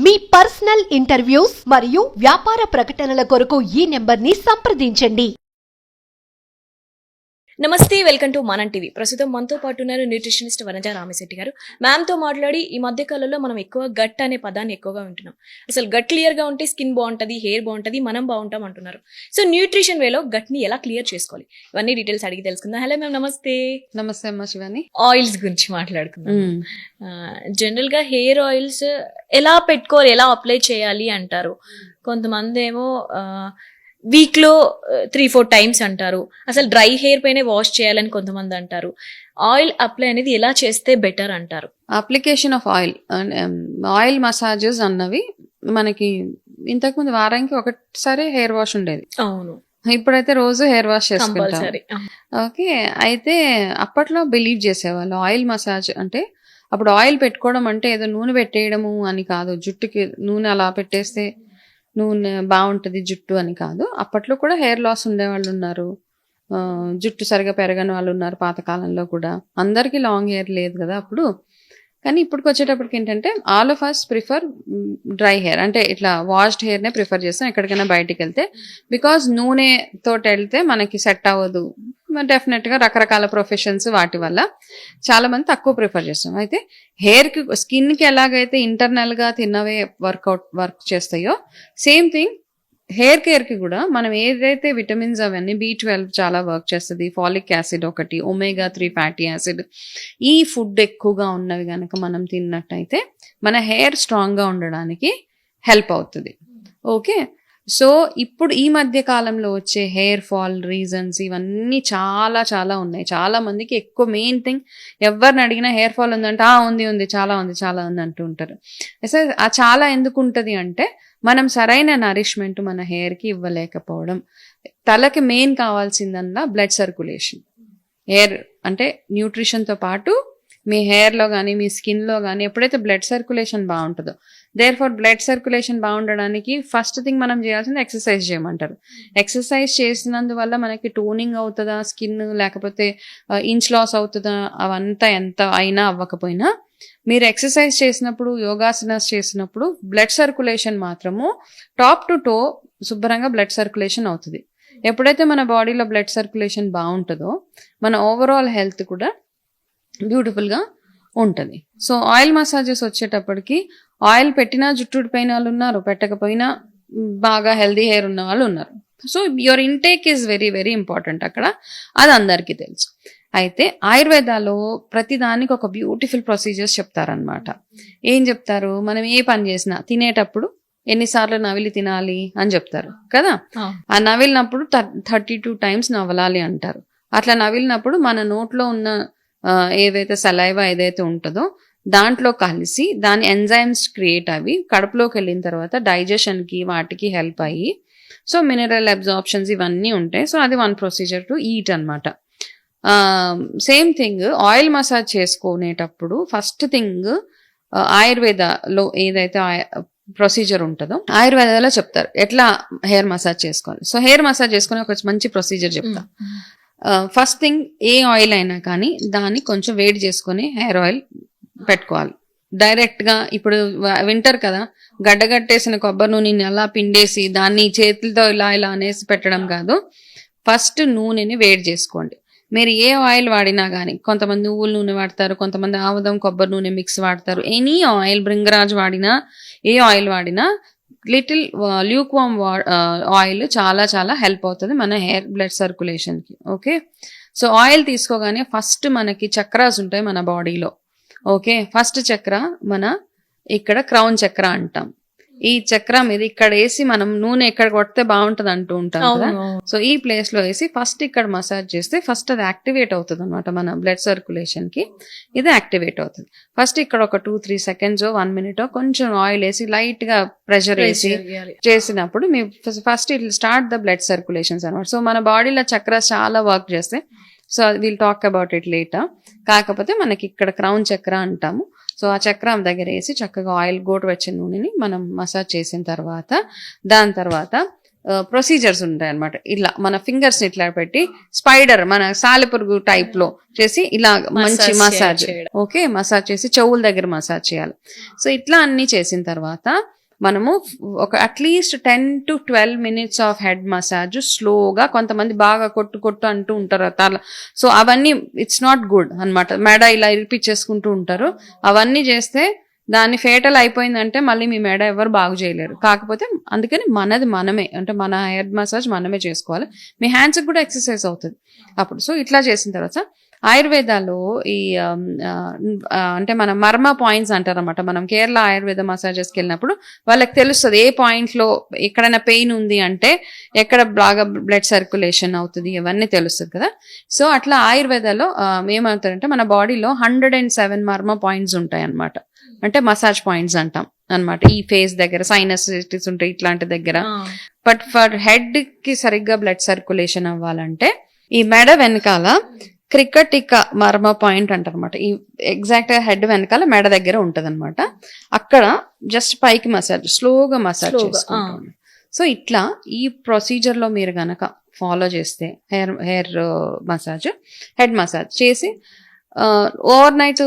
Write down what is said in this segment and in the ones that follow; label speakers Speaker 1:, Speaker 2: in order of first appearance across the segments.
Speaker 1: మీ personal interviews మరియు వ్యాపార ప్రకటనల కొరకు ఈ నెంబర్ని సంప్రదించండి.
Speaker 2: నమస్తే, వెల్కమ్ టు మనం టీవీ. ప్రస్తుతం మనతో పాటు ఉన్నారు న్యూట్రిషనిస్ట్ వనజ రామశెట్టి గారు. మ్యామ్తో మాట్లాడి ఈ మధ్య కాలంలో మనం ఎక్కువ గట్ అనే పదాన్ని ఎక్కువగా వింటున్నాం. అసలు గట్ క్లియర్గా ఉంటే స్కిన్ బాగుంటుంది, హెయిర్ బాగుంటుంది, మనం బాగుంటాం అంటున్నారు. సో న్యూట్రిషన్ వేలో గట్ని ఎలా క్లియర్ చేసుకోవాలి, ఇవన్నీ డీటెయిల్స్ అడిగి తెలుసుకుందాం. హలో మ్యామ్, నమస్తే.
Speaker 3: నమస్తే అమ్మ శివాని.
Speaker 2: ఆయిల్స్ గురించి మాట్లాడుకుందాం. జనరల్ గా హెయిర్ ఆయిల్స్ ఎలా పెట్టుకోవాలి, ఎలా అప్లై చేయాలి అంటారు. కొంతమంది ఏమో వీక్ లో 3-4 టైమ్స్ అంటారు. అసలు డ్రై హెయిర్ పైనే వాష్ చేయాలని కొంతమంది అంటారు. ఆయిల్ అప్లై అనేది ఎలా చేస్తే బెటర్ అంటారు?
Speaker 3: అప్లికేషన్ ఆఫ్ ఆయిల్ మసాజెస్ అన్నవి మనకి ఇంతకుముందు వారానికి ఒకసారి హెయిర్ వాష్ ఉండేది.
Speaker 2: అవును,
Speaker 3: ఇప్పుడైతే రోజు హెయిర్ వాష్ చేసుకుంటాం. ఓకే, అయితే అప్పట్లో బిలీవ్ చేసేవాళ్ళు ఆయిల్ మసాజ్ అంటే అప్పుడు ఆయిల్ పెట్టుకోవడం అంటే ఏదో నూనె పెట్టేయడము అని కాదు, జుట్టుకి నూనె అలా పెట్టేస్తే నూనె బాగుంటుంది జుట్టు అని కాదు. అప్పట్లో కూడా హెయిర్ లాస్ ఉండేవాళ్ళు ఉన్నారు, జుట్టు సరిగా పెరగని వాళ్ళు ఉన్నారు పాతకాలంలో కూడా. అందరికీ లాంగ్ హెయిర్ లేదు కదా అప్పుడు. కానీ ఇప్పటికి వచ్చేటప్పటికి ఏంటంటే all of us prefer dry hair, అంటే ఇట్లా వాష్డ్ హెయిర్నే ప్రిఫర్ చేస్తాం ఎక్కడికైనా బయటికి వెళ్తే. బికాజ్ నూనె తోటి వెళ్తే మనకి సెట్ అవ్వదు. డెఫినెట్గా రకరకాల ప్రొఫెషన్స్ వాటి వల్ల చాలా మంది తక్కువ ప్రిఫర్ చేస్తాం. అయితే హెయిర్కి స్కిన్కి ఎలాగైతే ఇంటర్నల్గా తిన్నవే వర్క్ చేస్తాయో సేమ్ థింగ్ హెయిర్ కేర్కి కూడా మనం ఏదైతే విటమిన్స్ అవన్నీ B12 చాలా వర్క్ చేస్తుంది, ఫాలిక్ యాసిడ్ ఒకటి, omega-3 ఫ్యాటీ యాసిడ్, ఈ ఫుడ్ ఎక్కువగా ఉన్నవి కనుక మనం తిన్నట్టయితే మన హెయిర్ స్ట్రాంగ్గా ఉండడానికి హెల్ప్ అవుతుంది. ఓకే, సో ఇప్పుడు ఈ మధ్య కాలంలో వచ్చే హెయిర్ ఫాల్ రీజన్స్ ఇవన్నీ చాలా చాలా ఉన్నాయి. చాలా మందికి ఎక్కువ మెయిన్ థింగ్, ఎవరిని అడిగినా హెయిర్ ఫాల్ ఉందంటే ఉంది చాలా ఉంది అంటూ ఉంటారు. అసలు ఆ చాలా ఎందుకు ఉంటుంది అంటే మనం సరైన నరిష్మెంట్ మన హెయిర్కి ఇవ్వలేకపోవడం. తలకి మెయిన్ కావాల్సిందల్లా బ్లడ్ సర్క్యులేషన్. హెయిర్ అంటే న్యూట్రిషన్తో పాటు మీ హెయిర్లో కానీ మీ స్కిన్లో కానీ ఎప్పుడైతే బ్లడ్ సర్క్యులేషన్ బాగుంటుందో, దేర్ఫోర్ బ్లడ్ సర్క్యులేషన్ బాగుండడానికి ఫస్ట్ థింగ్ మనం చేయాల్సింది ఎక్సర్సైజ్ చేయమంటారు. ఎక్సర్సైజ్ చేసినందువల్ల మనకి టోనింగ్ అవుతుందా స్కిన్, లేకపోతే ఇంచ్ లాస్ అవుతుందా, అవంతా ఎంత అయినా అవ్వకపోయినా మీరు ఎక్సర్సైజ్ చేసినప్పుడు, యోగాసనాస్ చేసినప్పుడు బ్లడ్ సర్క్యులేషన్ మాత్రము టాప్ టు టో శుభ్రంగా బ్లడ్ సర్క్యులేషన్ అవుతుంది. ఎప్పుడైతే మన బాడీలో బ్లడ్ సర్క్యులేషన్ బాగుంటుందో మన ఓవరాల్ హెల్త్ కూడా బ్యూటిఫుల్గా ఉంటుంది. సో ఆయిల్ మసాజెస్ వచ్చేటప్పటికి ఆయిల్ పెట్టినా జుట్టు ఊడిపోయిన వాళ్ళు ఉన్నారు, పెట్టకపోయినా బాగా హెల్దీ హెయిర్ ఉన్న వాళ్ళు ఉన్నారు. So your intake is very very important అక్కడ, అది అందరికీ తెలుసు. అయితే ఆయుర్వేదాలో ప్రతిదానికి ఒక బ్యూటిఫుల్ ప్రొసీజర్స్ చెప్తారనమాట. ఏం చెప్తారు, మనం ఏ పని చేసినా తినేటప్పుడు ఎన్నిసార్లు నవిలి తినాలి అని చెప్తారు కదా. ఆ నవిలినప్పుడు 32 టైమ్స్ నవలాలి అంటారు. అట్లా నవిలినప్పుడు మన నోట్లో ఉన్న ఏదైతే సలైవా ఏదైతే ఉంటుందో దాంట్లో కలిసి దాని ఎంజైమ్స్ క్రియేట్ అవి కడుపులోకి వెళ్ళిన తర్వాత డైజెషన్కి వాటికి హెల్ప్ అయ్యి సో మినరల్ అబ్జార్ప్షన్స్ ఇవన్నీ ఉంటాయి. సో అది వన్ ప్రొసీజర్ టు ఈట్ అనమాట. సేమ్ థింగ్ ఆయిల్ మసాజ్ చేసుకునేటప్పుడు ఫస్ట్ థింగ్ ఆయుర్వేదలో ఏదైతే ప్రొసీజర్ ఉంటుందో ఆయుర్వేదాలో చెప్తారు ఎట్లా హెయిర్ మసాజ్ చేసుకోవాలి. సో హెయిర్ మసాజ్ చేసుకునే ఒక మంచి ప్రొసీజర్ చెప్తా. ఫస్ట్ థింగ్ ఏ ఆయిల్ అయినా కానీ దాన్ని కొంచెం వేడి చేసుకొని హెయిర్ ఆయిల్ పెట్టుకోవాలి. డైరెక్ట్గా ఇప్పుడు వింటర్ కదా, గడ్డగట్టేసిన కొబ్బరి నూనెని అలా పిండేసి దాన్ని చేతులతో ఇలా అనేసి పెట్టడం కాదు. ఫస్ట్ నూనెని వేడి చేసుకోండి. మీరు ఏ ఆయిల్ వాడినా కానీ, కొంతమంది నువ్వుల నూనె వాడతారు, కొంతమంది ఆముదం కొబ్బరి నూనె మిక్స్ వాడతారు. ఎనీ ఆయిల్, భృంగరాజ్ వాడినా ఏ ఆయిల్ వాడినా లిటిల్ ల్యూక్ వామ్ ఆయిల్ చాలా చాలా హెల్ప్ అవుతుంది మన హెయిర్ బ్లడ్ సర్క్యులేషన్కి. ఓకే, సో ఆయిల్ తీసుకోగానే ఫస్ట్ మనకి చక్రాస్ ఉంటాయి మన బాడీలో. ఓకే, ఫస్ట్ చక్ర మన ఇక్కడ క్రౌన్ చక్ర అంటాం. ఈ చక్ర మీద ఇక్కడ వేసి మనం నూనె ఎక్కడ కొడితే బాగుంటుంది అంటూ ఉంటాం కదా. సో ఈ ప్లేస్ లో వేసి ఫస్ట్ ఇక్కడ మసాజ్ చేస్తే ఫస్ట్ అది యాక్టివేట్ అవుతుంది అనమాట మన బ్లడ్ సర్క్యులేషన్ కి. ఇది యాక్టివేట్ అవుతుంది. ఫస్ట్ ఇక్కడ ఒక 2-3 సెకండ్స్ 1 మినిట్ కొంచెం ఆయిల్ వేసి లైట్ గా ప్రెషర్ వేసి చేసినప్పుడు మీ first it start the blood circulations అనమాట. సో మన బాడీలో చక్రాస్ చాలా వర్క్ చేస్తాయి. So will talk about it later. కాకపోతే మనకి ఇక్కడ క్రౌన్ చక్ర అంటాము. సో ఆ చక్రం దగ్గర వేసి చక్కగా ఆయిల్ గోటు వచ్చిన నూనెని మనం మసాజ్ చేసిన తర్వాత దాని తర్వాత ప్రొసీజర్స్ ఉంటాయి అనమాట. ఇలా మన ఫింగర్స్ ఇట్లా పెట్టి స్పైడర్ మన సాలెపురుగు టైప్ లో చేసి ఇలా మంచి మసాజ్, ఓకే, మసాజ్ చేసి చెవుల దగ్గర మసాజ్ చేయాలి. సో ఇట్లా అన్ని చేసిన తర్వాత మనము ఒక at least 10 to 12 minutes of head massage స్లోగా, కొంతమంది బాగా కొట్టు అంటూ ఉంటారు తల, సో అవన్నీ ఇట్స్ నాట్ గుడ్ అన్నమాట. మెడ ఇలా ఇరిపించేసుకుంటూ ఉంటారు, అవన్నీ చేస్తే దాన్ని ఫేటల్ అయిపోయిందంటే మళ్ళీ మీ మెడ ఎవరు బాగు చేయలేరు. కాకపోతే అందుకని మనమే అంటే మన హెడ్ మసాజ్ మనమే చేసుకోవాలి. మీ హ్యాండ్స్కి కూడా ఎక్సర్సైజ్ అవుతుంది అప్పుడు. సో ఇట్లా చేసిన తర్వాత ఆయుర్వేదాలో ఈ అంటే మన మర్మ పాయింట్స్ అంటారన్నమాట. మనం కేరళ ఆయుర్వేద మసాజెస్కి వెళ్ళినప్పుడు వాళ్ళకి తెలుస్తుంది ఏ పాయింట్ లో ఎక్కడైనా పెయిన్ ఉంది అంటే ఎక్కడ బాగా బ్లడ్ సర్క్యులేషన్ అవుతుంది, ఇవన్నీ తెలుస్తుంది కదా. సో అట్లా ఆయుర్వేదాలో ఏమవుతారంటే మన బాడీలో 107 మర్మ పాయింట్స్ ఉంటాయి అన్నమాట. అంటే మసాజ్ పాయింట్స్ అంటాం అన్నమాట. ఈ ఫేస్ దగ్గర సైనసిటిస్ ఉంటాయి ఇట్లాంటి దగ్గర. బట్ ఫర్ హెడ్ కి సరిగ్గా బ్లడ్ సర్క్యులేషన్ అవ్వాలంటే ఈ మెడ వెనకాల క్రికటిక మర్మ పాయింట్ అంటారనమాట. ఈ ఎగ్జాక్ట్ గా హెడ్ వెనకాల మెడ దగ్గర ఉంటది అనమాట. అక్కడ జస్ట్ పైకి మసాజ్, స్లోగా మసాజ్ చేసుకుంటాం. సో ఇట్లా ఈ ప్రొసీజర్ లో మీరు గనక ఫాలో చేస్తే హెయిర్ మసాజ్, హెడ్ మసాజ్ చేసి ఓవర్ నైట్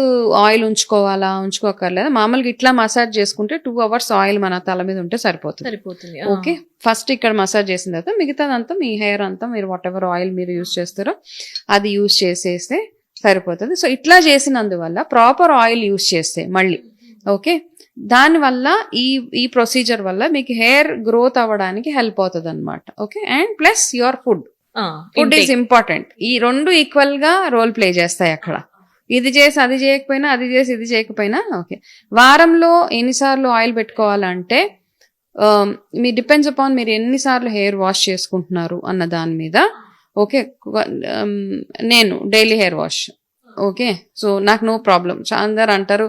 Speaker 3: ఆయిల్ ఉంచుకోకర్లేదా, మామూలుగా ఇట్లా మసాజ్ చేసుకుంటే 2 hours ఆయిల్ మన తల మీద ఉంటే సరిపోతుంది. ఓకే, ఫస్ట్ ఇక్కడ మసాజ్ చేసిన తర్వాత మిగతాదంతా మీ హెయిర్ అంతా మీరు వాట్ ఎవర్ ఆయిల్ మీరు యూజ్ చేస్తారో అది యూజ్ చేసేస్తే సరిపోతుంది. సో ఇట్లా చేసినందువల్ల ప్రాపర్ ఆయిల్ యూజ్ చేస్తే మళ్ళీ ఓకే, దానివల్ల ఈ ప్రొసీజర్ వల్ల మీకు హెయిర్ గ్రోత్ అవ్వడానికి హెల్ప్ అవుతుంది అనమాట. Okay, and plus your food is important. ఈ రెండు ఈక్వల్ గా రోల్ ప్లే చేస్తాయి అక్కడ. ఇది చేసి అది చేయకపోయినా, అది చేసి ఇది చేయకపోయినా ఓకే. వారంలో ఎన్నిసార్లు ఆయిల్ పెట్టుకోవాలంటే మీ డిపెండ్స్ అపాన్ మీరు ఎన్నిసార్లు హెయిర్ వాష్ చేసుకుంటున్నారు అన్న దాని మీద. ఓకే, నేను daily hair wash, okay, so నాకు నో ప్రాబ్లం. అందరు అంటారు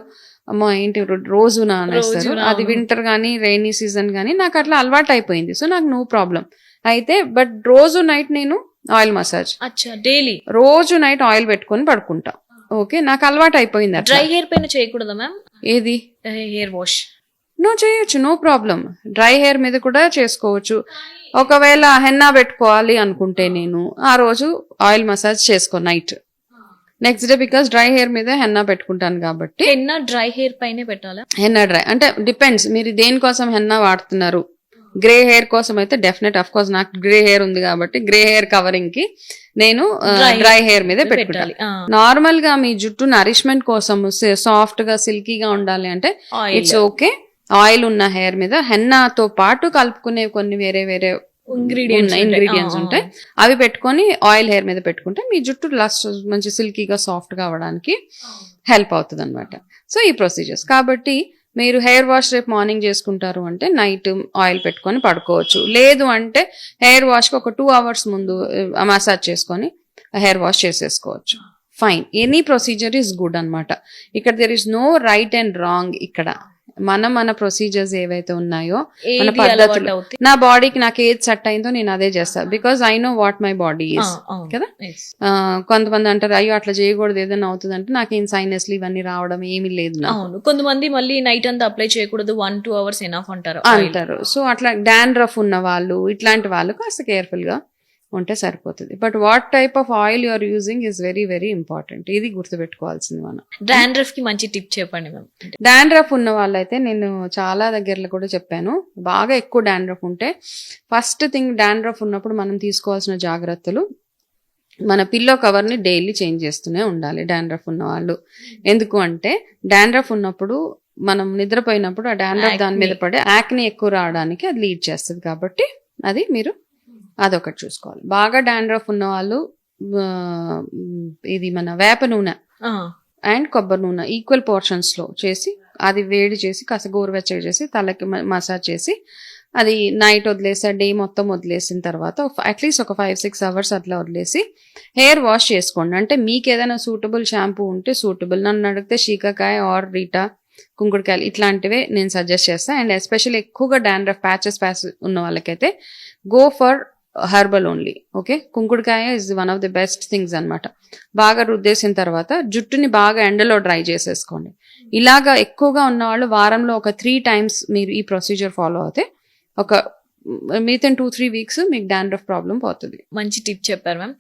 Speaker 3: అమ్మా ఏంటి రోజు నానేస్తారు, అది వింటర్ కానీ రైనీ సీజన్ కానీ నాకు అట్లా అలవాటు అయిపోయింది. సో నాకు నో ప్రాబ్లం. అయితే బట్ రోజు నైట్ నేను ఆయిల్ మసాజ్,
Speaker 2: డైలీ రోజు
Speaker 3: నైట్ ఆయిల్ పెట్టుకొని పడుకుంటా. ఓకే, నాకు అలవాటు అయిపోయింది.
Speaker 2: డ్రై హెయిర్ పైన చేయకూడదా మ్యామ్?
Speaker 3: ఏది
Speaker 2: హెయిర్ వాష్
Speaker 3: చేయొచ్చు, నో ప్రాబ్లం. డ్రై హెయిర్ మీద కూడా చేసుకోవచ్చు. ఒకవేళ హెన్నా పెట్టుకోవాలి అనుకుంటే నేను ఆ రోజు ఆయిల్ మసాజ్ చేసుకో night, next day because dry hair మీద హెన్నా పెట్టుకుంటాను కాబట్టి.
Speaker 2: హెన్నా డ్రై హెయిర్ పైనే పెట్టాలా?
Speaker 3: హెన్నా డ్రై అంటే డిపెండ్స్ మీరు దేనికోసం హెన్నా వాడుతున్నారు. గ్రే హెయిర్ కోసం అయితే డెఫినెట్ అఫ్ కోర్స్ నాకు గ్రే హెయిర్ ఉంది కాబట్టి గ్రే హెయిర్ కవరింగ్ కి నేను డ్రై హెయిర్ మీద పెట్టుకుంటాను. నార్మల్ గా మీ జుట్టు నరిష్మెంట్ కోసం సాఫ్ట్ గా సిల్కీగా ఉండాలి అంటే ఇట్స్ ఓకే, ఆయిల్ ఉన్న హెయిర్ మీద హెన్నాతో పాటు కలుపుకునే కొన్ని వేరే ఇంగ్రీడియంట్స్ ఉంటాయి, అవి పెట్టుకొని ఆయిల్ హెయిర్ మీద పెట్టుకుంటే మీ జుట్టు లాస్ట్ మంచి సిల్కీగా సాఫ్ట్ గా అవ్వడానికి హెల్ప్ అవుతుంది అనమాట. సో ఈ ప్రొసీజర్స్ కాబట్టి మీరు హెయిర్ వాష్ రేపు మార్నింగ్ చేసుకుంటారు అంటే నైట్ ఆయిల్ పెట్టుకొని పడుకోవచ్చు. లేదు అంటే హెయిర్ వాష్కి ఒక 2 hours ముందు మసాజ్ చేసుకొని హెయిర్ వాష్ చేసేసుకోవచ్చు. Fine, any procedure is good అనమాట. ఇక్కడ there is no right and wrong. ఇక్కడ మన ప్రొసీజర్స్ ఏవైతే ఉన్నాయో మన పద్ధతులు, నా బాడీకి నాకు ఏది సెట్ అయిందో నేను అదే చేస్తాను. Because I know what my body is కదా. కొంతమంది అంటారు అయ్యో అట్లా చేయకూడదు ఏదైనా అవుతుంది అంటే నాకేం సైనస్లు ఇవన్నీ రావడం ఏమీ లేదు.
Speaker 2: కొంతమంది మళ్ళీ నైట్ అంతా అప్లై చేయకూడదు, 1-2 hours ఎనఫ్ అంటారు.
Speaker 3: సో అట్లా డాండ్రఫ్ ఉన్న వాళ్ళు ఇట్లాంటి వాళ్ళు కాస్త కేర్ఫుల్ గా ఉంటే సరిపోతుంది. But what type of oil you are using is very very important. ఇది గుర్తుపెట్టుకోవాల్సింది మనం.
Speaker 2: డాండ్రఫ్ కి మంచి టిప్ చెప్పండి మ్యామ్.
Speaker 3: డాండ్రఫ్ ఉన్న వాళ్ళైతే నేను చాలా దగ్గరలో కూడా చెప్పాను, బాగా ఎక్కువ డాండ్రఫ్ ఉంటే ఫస్ట్ థింగ్ డాండ్రఫ్ ఉన్నప్పుడు మనం తీసుకోవాల్సిన జాగ్రత్తలు, మన పిల్లో కవర్ ని డైలీ చేంజ్ చేస్తూనే ఉండాలి డాండ్రఫ్ ఉన్న వాళ్ళు. ఎందుకు అంటే డాండ్రఫ్ ఉన్నప్పుడు మనం నిద్రపోయినప్పుడు ఆ డాండ్రఫ్ దాని మీద పడి యాక్ని ఎక్కువ రావడానికి అది లీడ్ చేస్తుంది. కాబట్టి అది మీరు అదొకటి చూసుకోవాలి. బాగా డాండ్రఫ్ ఉన్న వాళ్ళు ఇది మన వేప నూనె అండ్ కొబ్బరి నూనె ఈక్వల్ పోర్షన్స్ లో చేసి అది వేడి చేసి కాస్త గోరువెచ్చగా చేసి తలకి మసాజ్ చేసి అది నైట్ వదిలేసి డే మొత్తం వదిలేసిన తర్వాత అట్లీస్ట్ ఒక 5-6 hours అట్లా వదిలేసి హెయిర్ వాష్ చేసుకోండి. అంటే మీకు ఏదైనా సూటబుల్ షాంపూ ఉంటే సూటబుల్, నన్ను అడిగితే శీకాకాయ ఆర్ రీటా కుంకుడుకాయలు ఇట్లాంటివే నేను సజెస్ట్ చేస్తాను. అండ్ ఎస్పెషల్లీ ఎక్కువగా డాండ్రఫ్ ప్యాచెస్ ఉన్న వాళ్ళకైతే go for herbal only. Okay, కుంకుడుకాయ is one of the best things అనమాట. బాగా రుద్దేసిన తర్వాత జుట్టుని బాగా ఎండలో డ్రై చేసేసుకోండి. ఇలాగా ఎక్కువగా ఉన్న వాళ్ళు వారంలో ఒక 3 times మీరు ఈ ప్రొసీజర్ ఫాలో అవుతే ఒక విత్ ఇన్ 2-3 వీక్స్ మీకు డాండ్రఫ్ ప్రాబ్లం పోతుంది.
Speaker 2: మంచి టిప్ చెప్పారు మ్యామ్.